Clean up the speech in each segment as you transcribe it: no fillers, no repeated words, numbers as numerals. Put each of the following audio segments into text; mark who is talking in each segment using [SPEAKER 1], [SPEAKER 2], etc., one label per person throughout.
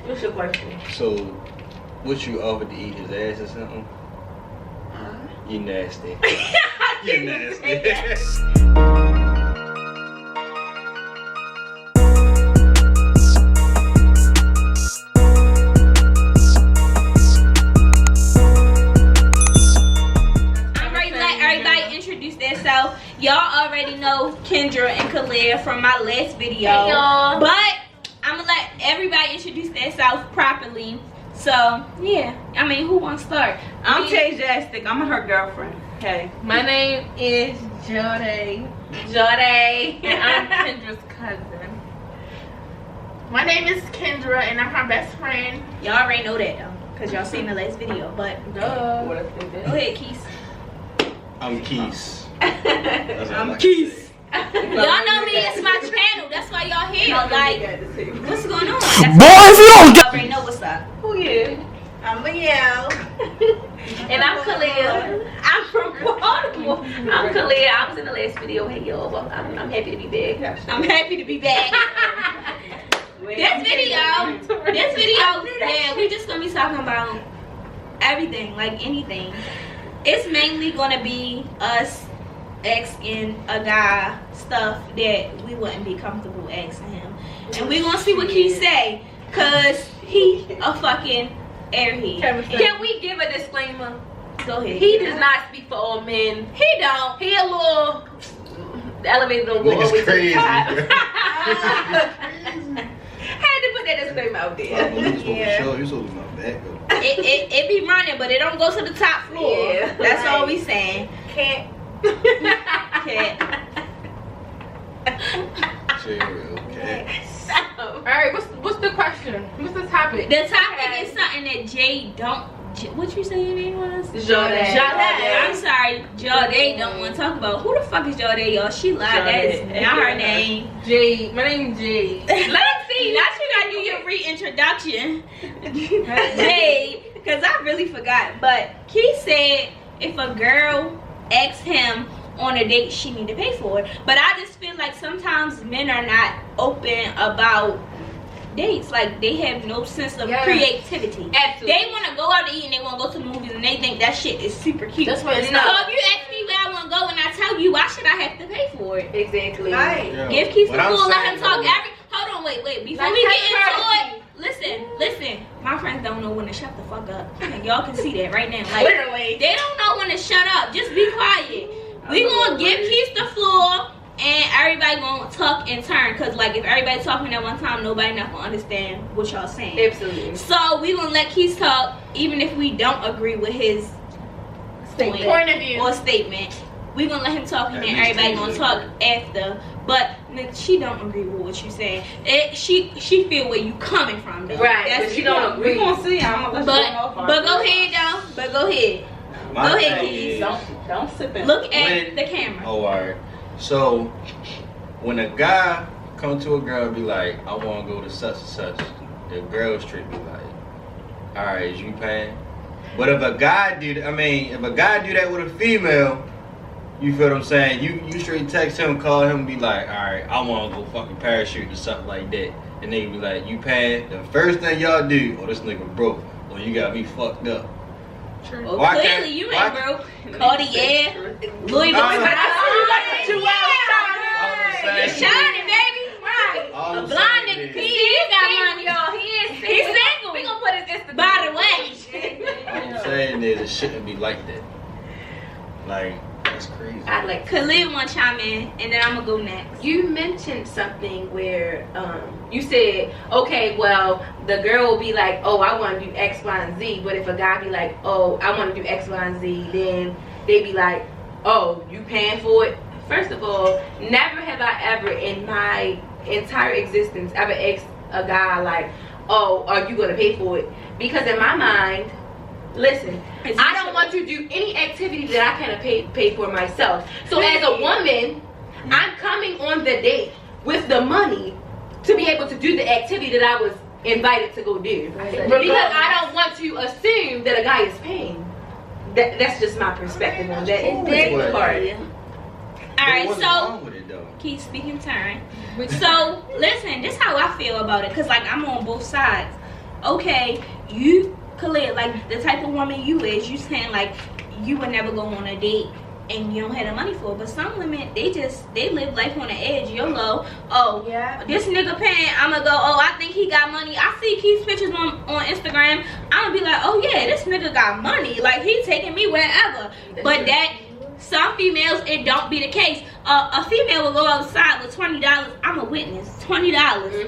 [SPEAKER 1] What's your question?
[SPEAKER 2] So, what you offered to eat his ass or something? You nasty. You nasty.
[SPEAKER 3] So y'all already know Kendra and Khalil from my last video,
[SPEAKER 1] hey,
[SPEAKER 3] but I'm gonna let everybody introduce themselves properly. So yeah, I mean, who wants to start?
[SPEAKER 4] I'm Tay Jastic. I'm her girlfriend. Hey,
[SPEAKER 1] my name is Jode.
[SPEAKER 3] Jode.
[SPEAKER 1] And I'm Kendra's cousin. My name is Kendra and I'm her best friend.
[SPEAKER 3] Y'all already know that though, cause y'all seen the last video. But
[SPEAKER 1] go
[SPEAKER 3] ahead, Keys.
[SPEAKER 2] I'm Keys.
[SPEAKER 3] I'm Keys. Y'all know me, it's my channel. That's why y'all here. Like, what's going on?
[SPEAKER 5] Boy, if you don't
[SPEAKER 3] get already know what's up.
[SPEAKER 1] Who you?
[SPEAKER 4] I'm Mielle.
[SPEAKER 1] And I'm Khalil. I'm from Baltimore. I'm Khalil. I was in the last video. Hey y'all, I'm happy to be back.
[SPEAKER 3] I'm happy to be back. This video, yeah, we just gonna be talking about everything, like anything. It's mainly gonna be us asking a guy stuff that we wouldn't be comfortable asking him, and we gonna see what he say, cause he a fucking airhead.
[SPEAKER 1] Can we give a disclaimer?
[SPEAKER 3] Go ahead.
[SPEAKER 1] He does not speak for all men.
[SPEAKER 3] He don't.
[SPEAKER 1] He a little. The elevator don't go all the way to the top. Had to put that disclaimer out there.
[SPEAKER 2] Yeah. You supposed to my back though.
[SPEAKER 3] It be running, but it don't go to the top floor.
[SPEAKER 1] Yeah,
[SPEAKER 3] that's all we saying.
[SPEAKER 1] Can't.
[SPEAKER 2] Okay.
[SPEAKER 1] Alright, what's the question? What's the topic?
[SPEAKER 3] The topic is something that Jay don't. What you say your name was?
[SPEAKER 1] Jode.
[SPEAKER 3] I'm sorry, Jode don't want to talk about. Who the fuck is Jode, y'all? She lied. That is not her name.
[SPEAKER 1] Jade. My name's Jade.
[SPEAKER 3] Let's see. Now you gotta do your reintroduction. Jade, because I really forgot. But Keith said if a girl asks him on a date, she need to pay for it. But I just feel like sometimes men are not open about dates. Like, they have no sense of creativity.
[SPEAKER 1] Absolutely.
[SPEAKER 3] They want to go out to eat and they want to go to the movies and they think that shit is super cute.
[SPEAKER 1] That's what it's
[SPEAKER 3] not. So if you ask me where I want to go and I tell you, why should I have to pay for it?
[SPEAKER 1] Exactly.
[SPEAKER 4] Right.
[SPEAKER 2] Yeah.
[SPEAKER 3] Give Keith the fool, let him talk. Hold on, wait. Before we get into it, listen. My friends don't know when to shut the fuck up. And y'all can see that right now. Like,
[SPEAKER 1] literally.
[SPEAKER 3] They don't know when to shut up. Just be quiet. We gonna give Keith the floor. And everybody gonna talk in turn, cause like if everybody talking at one time, nobody not gonna understand what y'all saying.
[SPEAKER 1] Absolutely.
[SPEAKER 3] So we gonna let Keith talk, even if we don't agree with his
[SPEAKER 1] point of view
[SPEAKER 3] or statement. We gonna let him talk, and then everybody gonna talk after. But she don't agree with what you saying. She feel where you coming from though.
[SPEAKER 1] Right.
[SPEAKER 3] That's
[SPEAKER 1] she don't agree.
[SPEAKER 4] We gonna see. I'm gonna let you know.
[SPEAKER 3] But go ahead though. But go ahead. Go ahead, Keith.
[SPEAKER 4] Don't sit there.
[SPEAKER 3] Look at the camera.
[SPEAKER 2] Oh, alright. So, when a guy come to a girl and be like, I want to go to such and such, the girl straight be like, alright, is you paying? But if a guy do that with a female, you feel what I'm saying? You straight text him, call him, and be like, alright, I want to go fucking parachute or something like that. And they be like, you paying? The first thing y'all do, oh, this nigga broke, or you got me fucked up.
[SPEAKER 3] Well, clearly you ain't broke. Cartier, Louis Vuitton. You're shining, baby. Right. A blind nigga. He got money, y'all. He's single. We gonna put his Instagram. By the way.
[SPEAKER 2] All I'm saying is it shouldn't be like that. Like, that's crazy.
[SPEAKER 1] I like
[SPEAKER 3] Khalil want to chime in, and then I'm gonna go next.
[SPEAKER 1] You mentioned something where you said, okay, well, the girl will be like, oh, I want to do X, Y, and Z. But if a guy be like, oh, I want to do X, Y, and Z, then they be like, oh, you paying for it? First of all, never have I ever in my entire existence ever asked a guy like, oh, are you going to pay for it? Because in my mind, listen, I don't want to do any activity that I can't pay for myself. So as a woman, I'm coming on the date with the money to be able to do the activity that I was invited to go do. Because I don't want to assume that a guy is paying. That's just my perspective on that. It's part.
[SPEAKER 3] Alright, so keep speaking turn. So listen, this is how I feel about it, because like I'm on both sides. okay, you clear, like the type of woman you is, you saying like you would never go on a date and you don't have the money for it. But some women, they live life on the edge. YOLO. Oh, yeah, this nigga paying, I'ma go, oh, I think he got money. I see Keith's pictures on Instagram. I'ma be like, oh yeah, this nigga got money. Like, he taking me wherever. But that, some females, it don't be the case. A female will go outside with $20. I'm a witness. $20,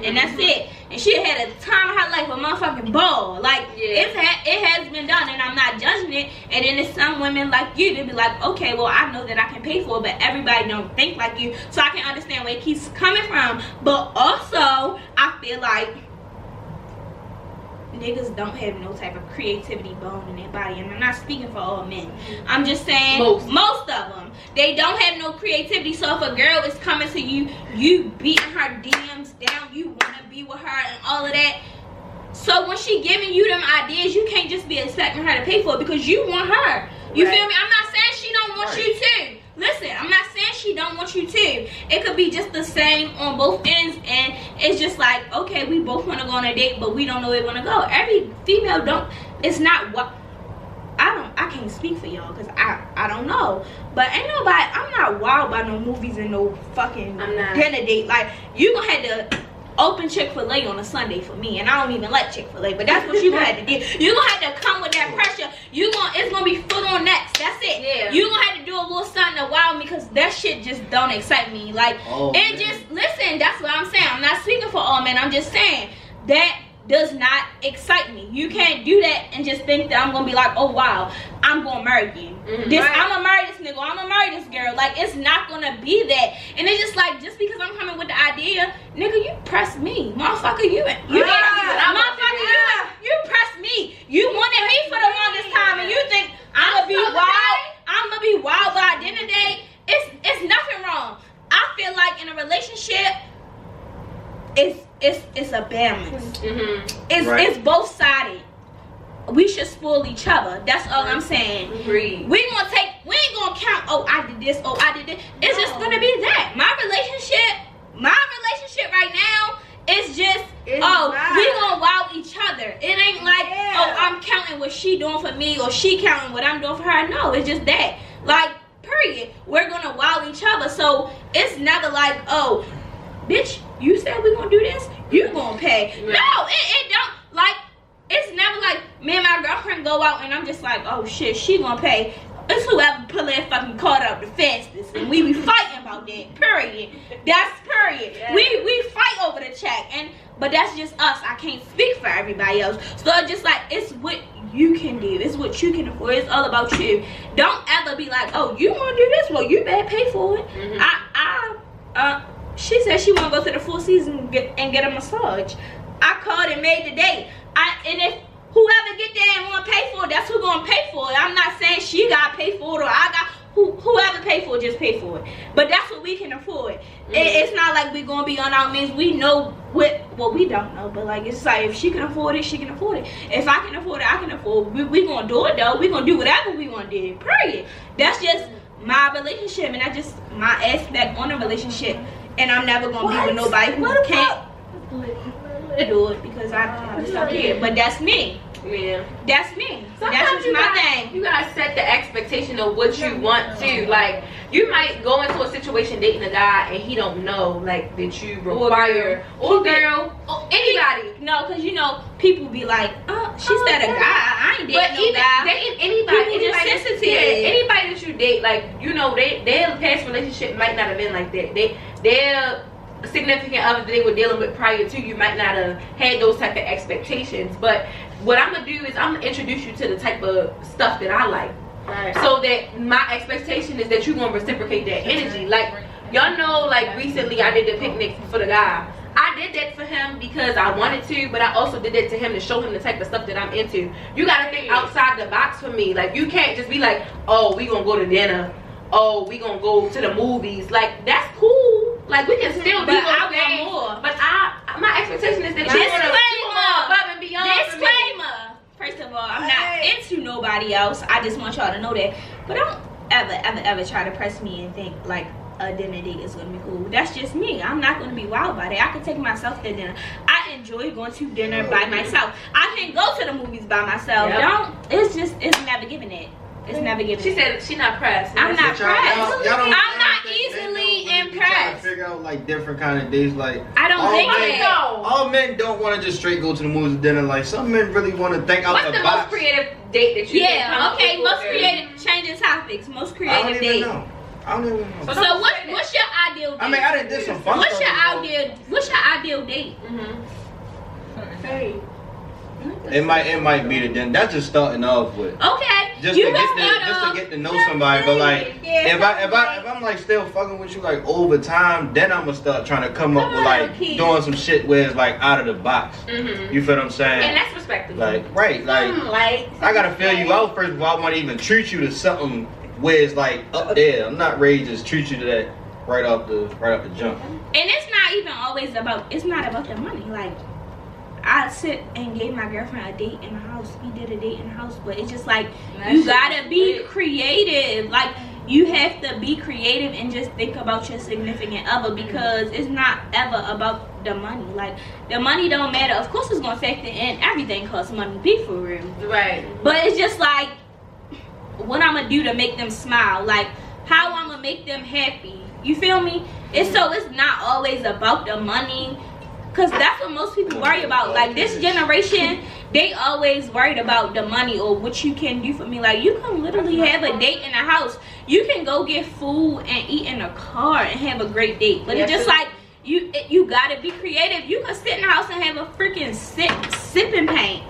[SPEAKER 3] and that's it. And she had a time of her life, a motherfucking ball. Like, it has been done, and I'm not judging it. And then there's some women like you, they be like, okay, well, I know that I can pay for it, but everybody don't think like you. So I can understand where it keeps coming from. But also, I feel like niggas don't have no type of creativity bone in their body, and I'm not speaking for all men. I'm just saying most of them, they don't have no creativity. So if a girl is coming to you, you beating her DMs down, you want to be with her and all of that. So when she giving you them ideas, you can't just be expecting her to pay for it because you want her. You feel me? I'm not saying she don't want you to. Listen, I'm not saying she don't want you to. It could be just the same on both ends, and it's just like, okay, we both want to go on a date, but we don't know where we want to go. Every female don't. It's not what I can't speak for y'all because I don't know. But ain't nobody. I'm not wild by no movies and no fucking dinner date. Like, you gonna have to open Chick-fil-A on a Sunday for me, and I don't even like Chick-fil-A, but that's what you gonna have to do. You gonna have to come with that pressure. It's gonna be foot on necks. That's it. Yeah. You gonna have to do a little something to wow me because that shit just don't excite me. Like, listen. That's what I'm saying. I'm not speaking for all men. I'm just saying that does not excite me. You can't do that and just think that I'm gonna be like, oh wow, I'm gonna marry you. I'm gonna marry this nigga, I'm gonna marry this girl. Like, it's not gonna be that. And it's just like, just because I'm coming with the idea, nigga, you press me, motherfucker. You press me. You wanted me for the longest time, and you think I'm gonna be wild. I'm gonna be wild by the end of the day. It's nothing wrong. I feel like in a relationship, it's a balance. It's both sided. We should spoil each other. That's all I'm saying. We ain't gonna count, oh, I did this, oh, I did this. It's just gonna be that. My relationship right now is just, we gonna wow each other. It ain't like, oh, I'm counting what she doing for me or she counting what I'm doing for her. No, it's just that. Like, period. We're gonna wow each other. So it's never like, oh, bitch, you said we gonna do this, you gonna pay. No, it don't. Like, it's never like me and my girlfriend go out and I'm just like, oh shit, she gonna pay. It's whoever pull that fucking card up the fastest, and we be fighting about that. Period. That's period. Yeah. We fight over the check, but that's just us. I can't speak for everybody else. So it's just like, it's what you can do. It's what you can afford. It's all about you. Don't ever be like, oh, you wanna do this? Well, you better pay for it. She said she wanna go to the Four Seasons and get a massage. I called and made the date. And if whoever get there and want to pay for it, that's who gonna pay for it. I'm not saying she gotta pay for it or I got. Whoever pay for it, just pay for it. But that's what we can afford. It's not like we gonna be on our means. We know well, we don't know, but like, it's like, if she can afford it, she can afford it. If I can afford it, I can afford it. We gonna do it though. We gonna do whatever we want to do. Period. That's just my relationship, and that's just my aspect on a relationship. And I'm never gonna be with nobody who can't do it because I just don't care. But that's me.
[SPEAKER 1] Yeah,
[SPEAKER 3] that's me.
[SPEAKER 1] Sometimes
[SPEAKER 3] that's just my thing.
[SPEAKER 1] You gotta set the expectation of what you want to. Like, you might go into a situation dating a guy and he don't know, like, that you require, or girl, or anybody.
[SPEAKER 3] No, because you know, people be like, oh, she said a guy. I ain't dating no guy.
[SPEAKER 1] Dating anybody just sensitive. Yeah, anybody that you date, like, you know, their past relationship might not have been like that. Their significant other that they were dealing with prior to you might not have had those type of expectations. But what I'm gonna do is I'm gonna introduce you to the type of stuff that I like, so that my expectation is that you're gonna reciprocate that energy. Like, y'all know, like, recently I did the picnic for the guy. I did that for him because I wanted to, but I also did that to him to show him the type of stuff that I'm into. You gotta think outside the box for me. Like, you can't just be like, oh, we gonna go to dinner, oh, we gonna go to the movies. Like, that's cool. Like, we can still do those things, but my expectation is that you're gonna go above and beyond.
[SPEAKER 3] Disclaimer. First of all, I'm not into nobody else. I just want y'all to know that. But don't ever try to press me and think like a dinner date is gonna be cool. That's just me. I'm not gonna be wild about it. I can take myself to dinner. I enjoy enjoy going to dinner by myself. I can go to the movies by myself.
[SPEAKER 1] Yep.
[SPEAKER 3] It's never giving it. It's never giving
[SPEAKER 1] She
[SPEAKER 3] it.
[SPEAKER 1] said she's not pressed.
[SPEAKER 3] I'm not pressed.
[SPEAKER 2] Y'all
[SPEAKER 3] I'm not easily
[SPEAKER 2] trying to
[SPEAKER 3] impressed.
[SPEAKER 2] figure out like different kind of dates. Like
[SPEAKER 3] I don't think
[SPEAKER 2] men,
[SPEAKER 3] that.
[SPEAKER 2] all men don't want to just straight go to the movies and dinner. Like some men really want to think out
[SPEAKER 1] What's
[SPEAKER 2] the
[SPEAKER 1] the
[SPEAKER 2] box.
[SPEAKER 1] most creative date that you
[SPEAKER 3] Yeah, okay, most
[SPEAKER 1] creative.
[SPEAKER 3] creative, changing topics, most
[SPEAKER 2] I
[SPEAKER 3] creative
[SPEAKER 2] don't even
[SPEAKER 3] date.
[SPEAKER 2] know. I don't even know.
[SPEAKER 3] So what's your ideal date?
[SPEAKER 2] I mean, I done did some fun
[SPEAKER 3] What's
[SPEAKER 2] stuff
[SPEAKER 3] your
[SPEAKER 2] before.
[SPEAKER 3] what's your ideal date?
[SPEAKER 1] Hey.
[SPEAKER 2] It might be the dinner. That's just starting off with.
[SPEAKER 3] Okay.
[SPEAKER 2] Just
[SPEAKER 3] you
[SPEAKER 2] to
[SPEAKER 3] can
[SPEAKER 2] get
[SPEAKER 3] start
[SPEAKER 2] to get to know somebody, but like if I'm like still fucking with you like over time, then I'm gonna start trying to come up with like doing some shit where it's like out of the box. You feel what I'm saying?
[SPEAKER 1] And that's respectable.
[SPEAKER 2] Like right, like I gotta feel you out first before I want to even treat you to something where it's like up there. I'm not ready to just treat you to that right off the jump.
[SPEAKER 3] And it's not even always about. It's not about the money. Like I sit and gave my girlfriend a date in the house. We did a date in the house, but it's just like you gotta be creative. Like you have to be creative and just think about your significant other because it's not ever about the money. Like the money don't matter. Of course, it's gonna factor in. Everything costs money. Be for real.
[SPEAKER 1] Right.
[SPEAKER 3] But it's just like what I'm gonna do to make them smile. Like how I'm gonna make them happy. You feel me? It's so it's not always about the money. Cause that's what most people worry about. Like this generation, they always worried about the money or what you can do for me. Like you can literally have a date in the house. You can go get food and eat in a car and have a great date. But it's just like you gotta be creative. You can sit in the house and have a freaking sipping paint.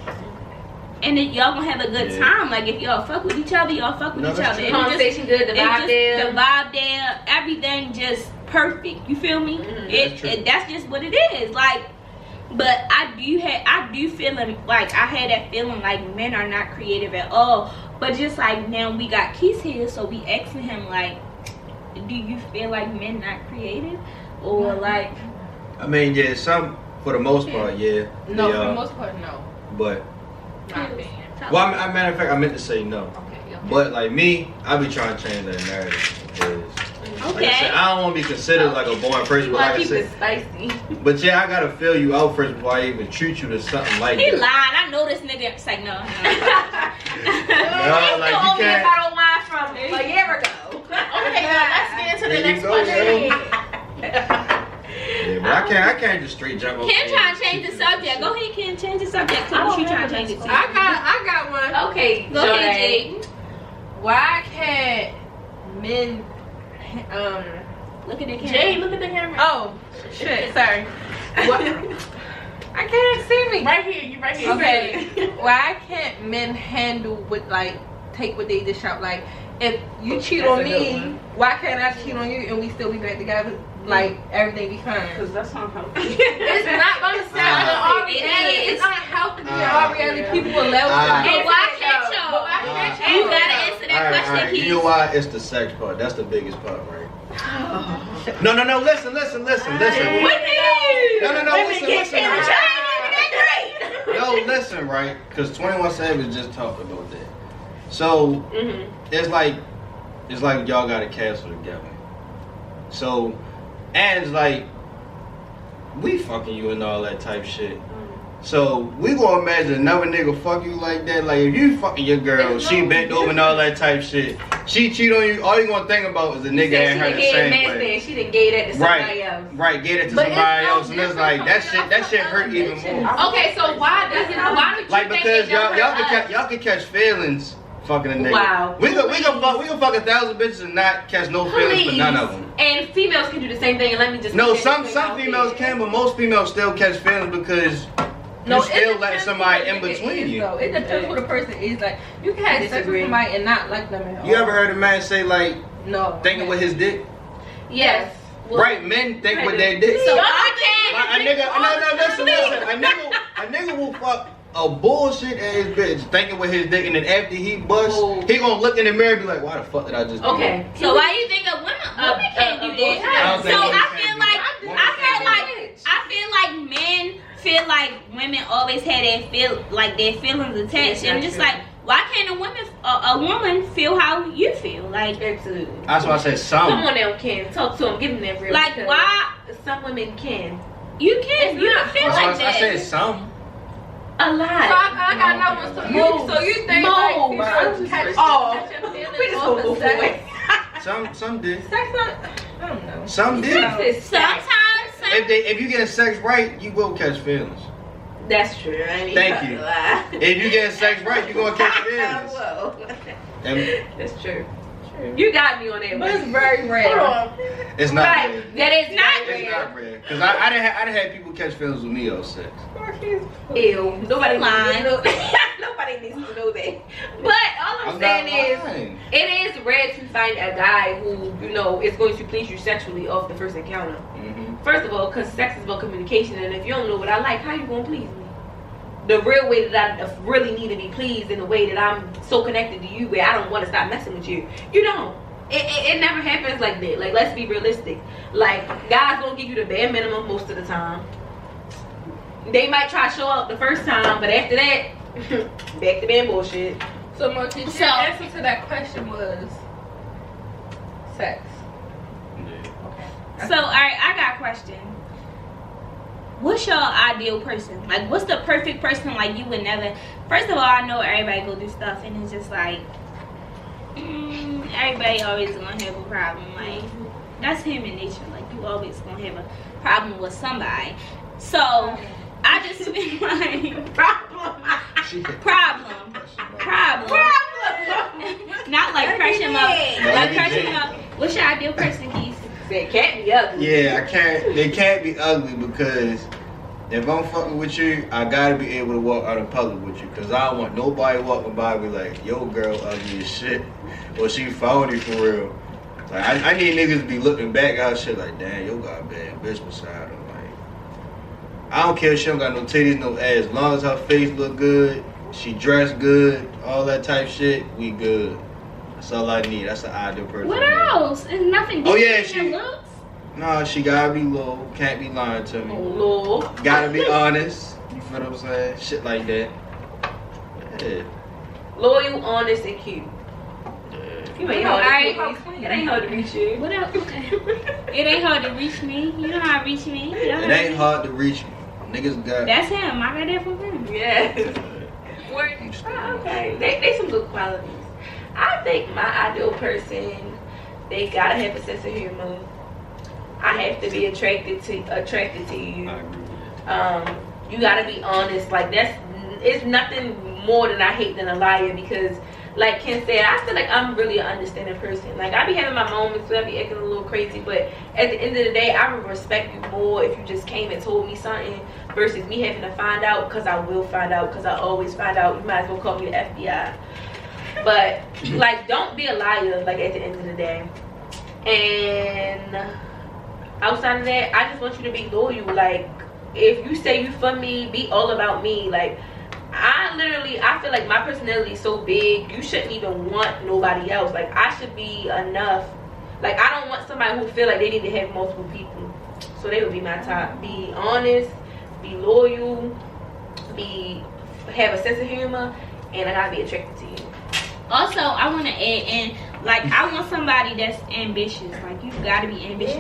[SPEAKER 3] And then y'all gonna have a good time. Like if y'all fuck with each other, y'all fuck with each other.
[SPEAKER 1] Conversation good, the vibe there.
[SPEAKER 3] The vibe there, everything just perfect. You feel me? That's just what it is. Like, but I do feeling like I had that feeling like men are not creative at all. But just like now we got Keith here, so we asking him like, do you feel like men not creative or like?
[SPEAKER 2] I mean, yeah, some for the most part, yeah.
[SPEAKER 1] No, for the most part, no.
[SPEAKER 2] But
[SPEAKER 1] My opinion.
[SPEAKER 2] well, I matter of fact, I meant to say no.
[SPEAKER 1] Okay.
[SPEAKER 2] But like me, I be trying to change that narrative. Because, like I said, I don't want to be considered like a boring person. But like I said,
[SPEAKER 1] spicy.
[SPEAKER 2] but yeah, I gotta feel you out first before I even treat you to something like
[SPEAKER 3] He
[SPEAKER 2] that.
[SPEAKER 3] lied. I know this nigga. It's like no.
[SPEAKER 2] No, like you can't.
[SPEAKER 1] A bottle of wine from a year ago.
[SPEAKER 4] Okay, let's get into the
[SPEAKER 2] There you
[SPEAKER 4] next
[SPEAKER 2] go,
[SPEAKER 4] question.
[SPEAKER 2] Yeah, but I can't just straight jump up.
[SPEAKER 3] Ken trying to change the subject. Go ahead, Ken. Change the subject. Tell what you trying to change it to.
[SPEAKER 4] I got one.
[SPEAKER 1] Okay,
[SPEAKER 3] Go ahead, Jade.
[SPEAKER 4] Why can't men
[SPEAKER 3] Look at the camera.
[SPEAKER 4] Jade, look at the camera. Oh, shit, sorry. What? I can't see me. Right here, you right here. Okay. Why can't men handle with like take what they dish out? Like if you cheat on me, why can't I cheat on you and we still be back together? Like everything be fine.
[SPEAKER 5] Because that's unhealthy.
[SPEAKER 4] It's not gonna sound unhealthy. It's unhealthy. In all reality, people will love you.
[SPEAKER 3] And why can't y'all? You gotta answer that question, Keith.
[SPEAKER 2] You know why? It's the sex part. That's the biggest part, right? No. Listen.
[SPEAKER 3] What do you?
[SPEAKER 2] No. Listen. Yo, listen, right? Because 21 Savage just talked about that. So it's like y'all got a castle together. So, and it's like we fucking you and all that type shit. So we gonna imagine another nigga fuck you like that. Like if you fucking your girl, she bent over and all that type shit. She cheat on you. All you gonna think about is the nigga and her the same way.
[SPEAKER 1] She done gave that to somebody else.
[SPEAKER 2] Right, gave it to somebody else, and it's like that shit hurt even more.
[SPEAKER 1] Okay, so why would you
[SPEAKER 2] Like
[SPEAKER 1] think
[SPEAKER 2] because
[SPEAKER 1] it don't hurt
[SPEAKER 2] y'all can catch feelings fucking a nigga.
[SPEAKER 1] Wow.
[SPEAKER 2] We can fuck 1,000 bitches and not catch no feelings for none of them.
[SPEAKER 1] And females can do the same thing. And let me just
[SPEAKER 2] No, some females can, but most females still catch feelings because you still let somebody in between you.
[SPEAKER 4] It depends who the person is. Like you can have sex with somebody and not like them at all.
[SPEAKER 2] You ever heard a man say like
[SPEAKER 4] no
[SPEAKER 2] thinking with his dick?
[SPEAKER 1] Yes. Well,
[SPEAKER 2] Right, men think with their dick.
[SPEAKER 3] So
[SPEAKER 2] Like,
[SPEAKER 3] I
[SPEAKER 2] a nigga, listen. A nigga will fuck a bullshit ass bitch thinking with his dick, and then after he busts, he gonna look in the mirror and be like, "Why the fuck did I just do
[SPEAKER 1] okay.
[SPEAKER 2] that?"
[SPEAKER 3] So why you think a women can't do that? So I feel like men feel like women always had their feelings attached, and just like why can't a woman feel how you feel? Like
[SPEAKER 1] Absolutely.
[SPEAKER 2] That's why I said some.
[SPEAKER 1] Come on now, Ken. Talk to him. Give him that real.
[SPEAKER 3] Like
[SPEAKER 1] because
[SPEAKER 3] why?
[SPEAKER 1] Some women can.
[SPEAKER 3] You can't. You don't feel like that.
[SPEAKER 2] I said some.
[SPEAKER 1] A lot.
[SPEAKER 4] So I gotta know what's the most. So you think like catch your feelings off of sex?
[SPEAKER 2] Some did.
[SPEAKER 4] Sex I don't know.
[SPEAKER 2] Some did.
[SPEAKER 3] Sometimes.
[SPEAKER 2] If you get sex right, you will catch feelings.
[SPEAKER 1] That's true. I mean,
[SPEAKER 2] Thank you. If you get sex right, you gonna catch feelings.
[SPEAKER 1] That's true. You got me on that.
[SPEAKER 4] But it's very rare.
[SPEAKER 2] It's not
[SPEAKER 1] right.
[SPEAKER 2] rare.
[SPEAKER 1] That is not
[SPEAKER 2] It's
[SPEAKER 1] rare.
[SPEAKER 2] not rare. Cause I done had people catch feelings with me on sex.
[SPEAKER 1] Ew. Nobody needs to know. Nobody needs to know that. But all I'm saying is, it is rare to find a guy who is going to please you sexually off the first encounter.
[SPEAKER 2] Mm-hmm.
[SPEAKER 1] First of all, because sex is about communication, and if you don't know what I like, how you gonna please me? The real way that I really need to be pleased in the way that I'm so connected to you, where I don't want to stop messing with you. You don't. It never happens like that. Like, let's be realistic. Like, guys gonna give you the bare minimum most of the time. They might try to show up the first time, but after that, back to being bullshit.
[SPEAKER 4] So Mochi, your answer to that question was sex.
[SPEAKER 3] So alright, I got a question. What's your ideal person? Like, what's the perfect person? Like, you would never. First of all, I know everybody go through stuff, and it's just like, everybody always gonna have a problem. Like, that's human nature. Like, you always gonna have a problem with somebody. So I just feel like problem. Not like crush him up. Like crush him up. What's your ideal person, Keith?
[SPEAKER 1] They can't be ugly.
[SPEAKER 2] Yeah, I can't. They can't be ugly because if I'm fucking with you, I gotta be able to walk out in public with you. Cause I don't want nobody walking by me like, yo, girl, ugly as shit, or she phony for real. Like I need niggas to be looking back at her shit like, damn, yo got a bad bitch beside her. Like, I don't care if she don't got no titties, no ass. As long as her face look good, she dressed good, all that type shit, we good. That's all I need. That's the ideal person.
[SPEAKER 3] What else? There's nothing
[SPEAKER 2] Oh, yeah,
[SPEAKER 3] different in looks.
[SPEAKER 2] Nah, she gotta be low. Can't be lying to me.
[SPEAKER 1] Low.
[SPEAKER 2] Gotta be honest. You feel what I'm saying? Shit like that. Yeah.
[SPEAKER 1] Loyal, honest, and cute. You ain't hard to reach. It ain't hard to reach you.
[SPEAKER 3] What else? It ain't hard to reach me. You know how to reach me.
[SPEAKER 2] It ain't hard to reach me. Niggas got.
[SPEAKER 3] That's him. I got that from him.
[SPEAKER 1] Yes. Okay. They some good qualities. I think my ideal person, they gotta have a sense of humor. I have to be attracted to you.
[SPEAKER 2] I agree with that.
[SPEAKER 1] You gotta be honest. Like, it's nothing more than I hate than a liar, because like Ken said, I feel like I'm really an understanding person. Like, I be having my moments where I be acting a little crazy, but at the end of the day, I would respect you more if you just came and told me something versus me having to find out, because I will find out, because I always find out. You might as well call me the FBI. But like, don't be a liar, like, at the end of the day. And outside of that, I just want you to be loyal. Like, if you say you for me, be all about me. Like, I feel like my personality is so big, you shouldn't even want nobody else. Like, I should be enough. Like, I don't want somebody who feel like they need to have multiple people. So they would be my top. Be honest, be loyal, have a sense of humor, and I gotta be attracted to you.
[SPEAKER 3] Also, I want to add in, like, I want somebody that's ambitious. Like, you gotta be ambitious.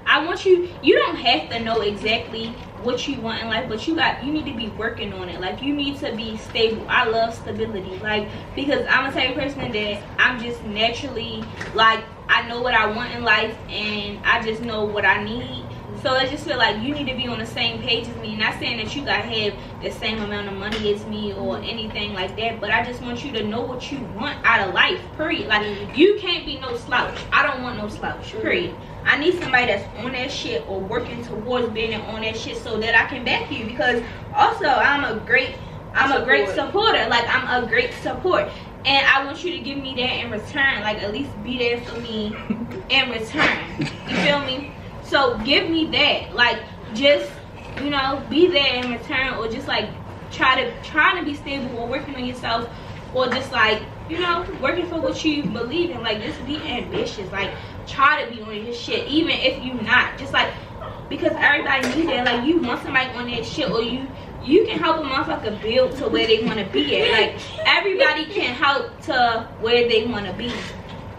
[SPEAKER 3] I want you don't have to know exactly what you want in life, but you need to be working on it. Like, you need to be stable. I love stability. Like, because I'm a type of person that I'm just naturally, like, I know what I want in life, and I just know what I need. So I just feel like you need to be on the same page as me. Not saying that you gotta have the same amount of money as me or anything like that, but I just want you to know what you want out of life, period. Like, you can't be no slouch. I don't want no slouch, period. I need somebody that's on that shit or working towards being on that shit so that I can back you, because also I'm a great supporter. Like, I'm a great support. And I want you to give me that in return. Like, at least be there for me in return. You feel me? So give me that. Like, just, be there in return, or just like trying to be stable or working on yourself, or just like, working for what you believe in. Like, just be ambitious. Like, try to be on your shit, even if you not. Just like, because everybody needs that. Like, you want somebody on that shit, or you can help a motherfucker build to where they want to be at. Like, everybody can help to where they want to be.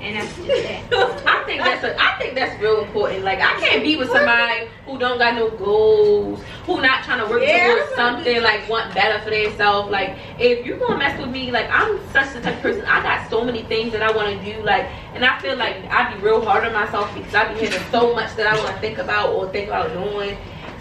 [SPEAKER 3] And that's just that.
[SPEAKER 1] I think that's real important. Like I can't be with somebody who don't got no goals, who not trying to work towards something, like want better for themselves. Like if you gonna mess with me, like I'm such a type of person. I got so many things that I want to do, like, and I feel like I be real hard on myself because I be having so much that I want to think about or think about doing.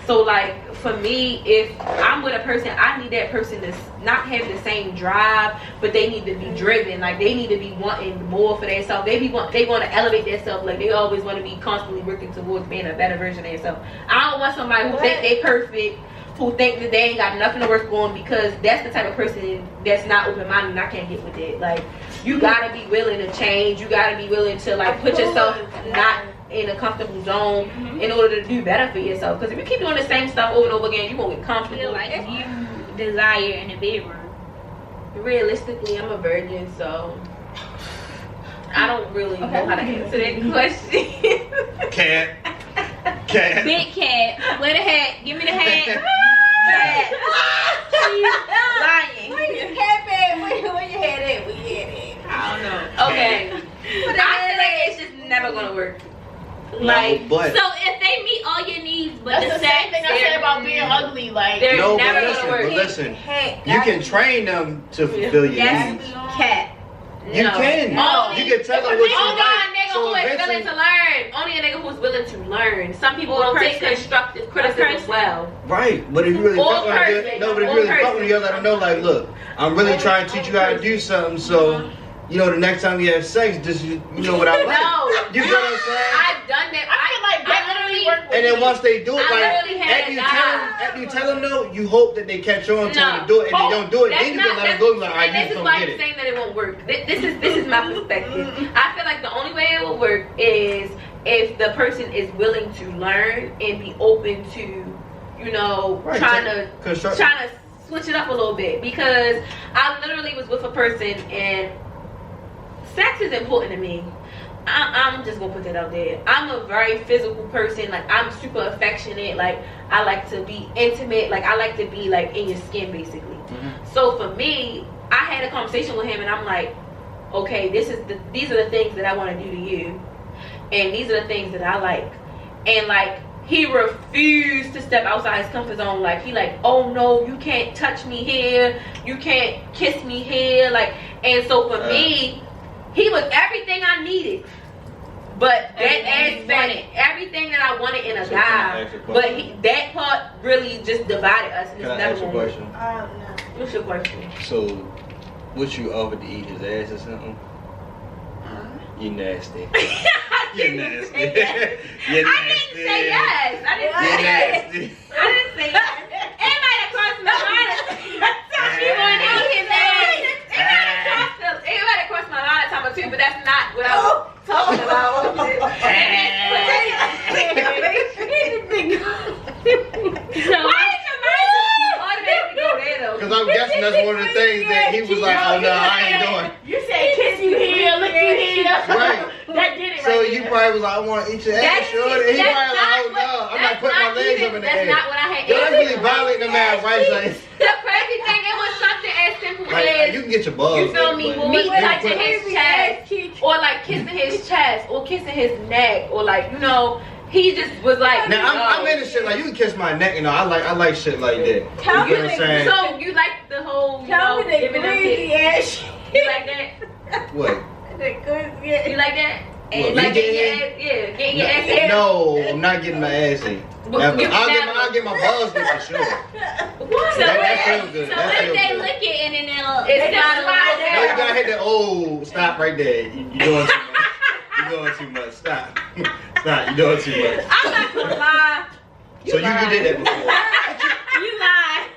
[SPEAKER 1] So like for me, if I'm with a person, I need that person to not have the same drive, but they need to be driven. Like they need to be wanting more for themselves. They want to elevate themselves. Like they always want to be constantly working towards being a better version of themselves. I don't want somebody who think they perfect, who think that they ain't got nothing to work on, because that's the type of person that's not open-minded, and I can't get with it. Like you gotta be willing to change. You gotta be willing to like put yourself not in a comfortable zone in order to do better for yourself. Because if you keep doing the same stuff over and over again, you won't get comfortable.
[SPEAKER 3] Like you desire in a bedroom.
[SPEAKER 1] Realistically, I'm a virgin, so I don't really know how to answer that question.
[SPEAKER 2] Cat.
[SPEAKER 3] Big cat. Where the hat? Give me the hat. Cat. She's lying.
[SPEAKER 5] Where your cat at? Where your head at? Where your head at?
[SPEAKER 1] I don't know. Okay. I feel like it's just never gonna work. Like,
[SPEAKER 2] no, but
[SPEAKER 3] so if they meet all your needs, but
[SPEAKER 5] that's the same thing I said about being ugly. Like,
[SPEAKER 1] they're
[SPEAKER 2] no,
[SPEAKER 1] never
[SPEAKER 2] but
[SPEAKER 1] gonna work.
[SPEAKER 2] listen, you can train them to fulfill your needs.
[SPEAKER 5] cat.
[SPEAKER 2] You can.
[SPEAKER 1] Only,
[SPEAKER 2] you can tell them what you
[SPEAKER 1] only
[SPEAKER 2] like.
[SPEAKER 1] a nigga
[SPEAKER 2] So
[SPEAKER 1] who is
[SPEAKER 2] eventually-
[SPEAKER 1] willing to learn. Only a nigga who's willing to learn. Some people
[SPEAKER 3] Or
[SPEAKER 1] don't take
[SPEAKER 3] person.
[SPEAKER 1] constructive criticism as well.
[SPEAKER 2] Right, but if you really
[SPEAKER 1] Or
[SPEAKER 2] fuck with
[SPEAKER 1] person.
[SPEAKER 2] them, no, but if
[SPEAKER 1] Or
[SPEAKER 2] you really fuck
[SPEAKER 1] person.
[SPEAKER 2] with them, you let them know, like, look, I'm really trying to teach you how to do something, so, you know, the next time you have sex, just, you know what I like.
[SPEAKER 1] No.
[SPEAKER 2] You know what I'm saying?
[SPEAKER 1] I've done that.
[SPEAKER 5] I feel like that literally work with
[SPEAKER 2] And then once they do it,
[SPEAKER 1] I
[SPEAKER 2] like,
[SPEAKER 1] literally had
[SPEAKER 2] after you tell them no, you hope that they catch on to it to do it, and they don't do it, then you can let them go, like, all right, you
[SPEAKER 1] and
[SPEAKER 2] just
[SPEAKER 1] this is
[SPEAKER 2] don't
[SPEAKER 1] why
[SPEAKER 2] get
[SPEAKER 1] I'm
[SPEAKER 2] it.
[SPEAKER 1] saying that it won't work. This is my perspective. I feel like the only way it will work is if the person is willing to learn and be open to, you know,
[SPEAKER 2] Right,
[SPEAKER 1] trying to
[SPEAKER 2] construct-
[SPEAKER 1] switch it up a little bit. Because I literally was with a person and sex is important to me. I'm just gonna put that out there. I'm a very physical person. Like I'm super affectionate. Like I like to be intimate. Like I like to be like in your skin basically. So for me, I had a conversation with him and I'm like, okay, these are the things that I want to do to you, and these are the things that I like. And like he refused to step outside his comfort zone. Like he like, oh no, you can't touch me here, you can't kiss me here. Like, and so for me, he was everything I needed, but that aspect, everything that I wanted in a guy, but that part really just divided us. And
[SPEAKER 2] Can I
[SPEAKER 1] it's
[SPEAKER 2] ask you a
[SPEAKER 1] never
[SPEAKER 2] question?
[SPEAKER 5] No.
[SPEAKER 1] What's your question?
[SPEAKER 2] So, what you offered to eat his ass or something? You nasty. You're nasty. You're nasty.
[SPEAKER 1] I didn't say yes. I didn't say
[SPEAKER 2] You're
[SPEAKER 1] yes.
[SPEAKER 2] nasty.
[SPEAKER 1] I didn't say yes. It might have crossed my mind. She wanted to eat his ass. It might have crossed my mind a time or two, but that's not what I was talking about. Why did your mind automatically go there though?
[SPEAKER 2] Because I'm guessing that's one of the things that he was like, oh no, I ain't doing.
[SPEAKER 5] You said kiss you here, lick you here.
[SPEAKER 2] Right.
[SPEAKER 5] That did it
[SPEAKER 2] So
[SPEAKER 5] right
[SPEAKER 2] you
[SPEAKER 5] there.
[SPEAKER 2] probably was like, I want to eat your ass, shorty. He probably like, oh no, I'm not putting my legs up in the air.
[SPEAKER 1] That's not what I had.
[SPEAKER 2] Yo, that's really violating the man's rights. Like,
[SPEAKER 1] The crazy thing, it was something as simple
[SPEAKER 2] like,
[SPEAKER 1] as,
[SPEAKER 2] you can get your balls.
[SPEAKER 1] you feel me,
[SPEAKER 2] but-
[SPEAKER 1] me
[SPEAKER 2] you can
[SPEAKER 1] touching
[SPEAKER 2] put-
[SPEAKER 1] his chest, or like kissing his chest, or kissing his neck, or like, you know, he just was like,
[SPEAKER 2] Now I'm
[SPEAKER 1] no.
[SPEAKER 2] into shit like you can kiss my neck, you know. I like shit like that.
[SPEAKER 5] Tell
[SPEAKER 2] You know
[SPEAKER 5] me
[SPEAKER 2] what I'm saying?
[SPEAKER 1] So you like the whole, you
[SPEAKER 5] Tell
[SPEAKER 1] know,
[SPEAKER 5] me the
[SPEAKER 1] giving them
[SPEAKER 5] greasy
[SPEAKER 1] head.
[SPEAKER 5] ass shit.
[SPEAKER 1] You like that?
[SPEAKER 2] What?
[SPEAKER 5] The greasy
[SPEAKER 1] You like that?
[SPEAKER 2] What,
[SPEAKER 1] Like
[SPEAKER 2] me
[SPEAKER 1] getting your
[SPEAKER 2] getting-
[SPEAKER 1] ass, yeah, getting your ass ate?
[SPEAKER 2] No, I'm not getting my ass ate.
[SPEAKER 1] But
[SPEAKER 2] Never.
[SPEAKER 1] you
[SPEAKER 2] I'll get my balls ate for sure.
[SPEAKER 1] What?
[SPEAKER 3] So
[SPEAKER 2] That feels good.
[SPEAKER 3] So
[SPEAKER 2] That
[SPEAKER 3] what if
[SPEAKER 2] feels
[SPEAKER 3] they
[SPEAKER 2] good.
[SPEAKER 3] lick it and then they'll
[SPEAKER 1] It's
[SPEAKER 3] they
[SPEAKER 1] not
[SPEAKER 3] just
[SPEAKER 1] allowed
[SPEAKER 3] slide
[SPEAKER 1] there.
[SPEAKER 2] No, you
[SPEAKER 3] down?
[SPEAKER 2] gotta hit the stop right there. You're doing too much. You're doing too much. Stop. Stop. You're doing too much.
[SPEAKER 1] I'm not gonna lie.
[SPEAKER 2] So you did that before.
[SPEAKER 3] You lie.